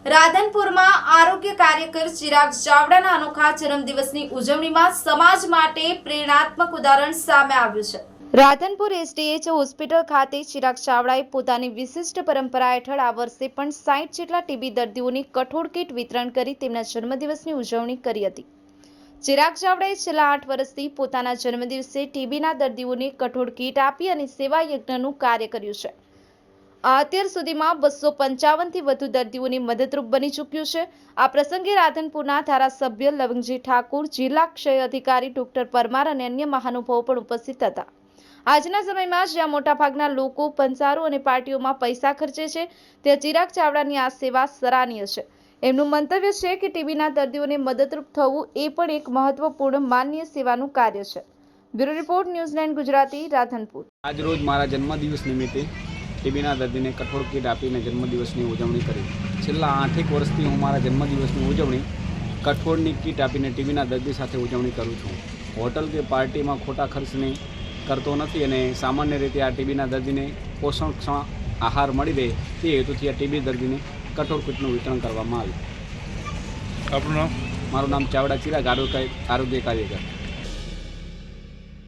રાધનપુરમાં આરોગ્ય કાર્યકર ચિરાગ ચાવડાના અનોખા જન્મદિવસની ઉજવણીમાં સમાજ માટે પ્રેરણાત્મક ઉદાહરણ સામે આવ્યું છે। રાધનપુર એસડીએચ હોસ્પિટલ ખાતે ચિરાગ ચાવડાએ પોતાની વિશિષ્ટ પરંપરા હેઠળ આ વર્ષે પણ 60 જેટલા ટીબી દર્દીઓની કઠોળ કીટ વિતરણ કરી તેમના જન્મદિવસની ઉજવણી કરી હતી। ચિરાગ ચાવડાએ છેલ્લા 8 વર્ષથી પોતાના જન્મદિવસે ટીબીના દર્દીઓને કઠોળ કીટ આપી અને સેવા યજ્ઞનું કાર્ય કર્યું છે। અત્યાર સુધીમાં 255 થી વધુ દર્દીઓને મદદરૂપ બની ચૂક્યું છે। આ પ્રસંગે રાધનપુરના ધારાસભ્ય લવંગજી ઠાકોર, જિલ્લા ક્ષય અધિકારી ડોક્ટર પરમાર અને અન્ય મહાનુભાવો પણ ઉપસ્થિત હતા। આજના સમયમાં જ્યાં મોટાભાગના લોકો પંસારો અને પાર્ટીઓમાં પૈસા ખર્ચે છે, ત્યાં ચિરાગ ચાવડાની આ સેવા સરાહનીય છે। એમનું મંતવ્ય છે કે ટીબીના દર્દીઓને મદદરૂપ થવું એ પણ એક મહત્વપૂર્ણ માનનીય સેવાનું કાર્ય છે। Bureau report, News Nine Gujarati, Radhanpur. આજ રોજ મારા જન્મદિવસ નિમિત્તે ટીબીના દર્દીને કઠોળ કીટ આપીને જન્મદિવસની ઉજવણી કરી। છેલ્લા 8 વર્ષથી હું મારા જન્મદિવસની ઉજવણી કઠોળની કીટ આપીને ટીબીના દર્દી સાથે ઉજવણી કરું છું। હોટલ કે પાર્ટીમાં ખોટા ખર્ચને કરતો નથી અને સામાન્ય રીતે આ ટીબીના દર્દીને પોષણક્ષમ આહાર મળી રહે તે હેતુથી આ ટીબી દર્દીને કઠોળ કીટનું વિતરણ કરવામાં આવ્યું। આપનું નામ? મારું નામ ચાવડા ચિરાગ, આરોગ્ય કાર્યકર।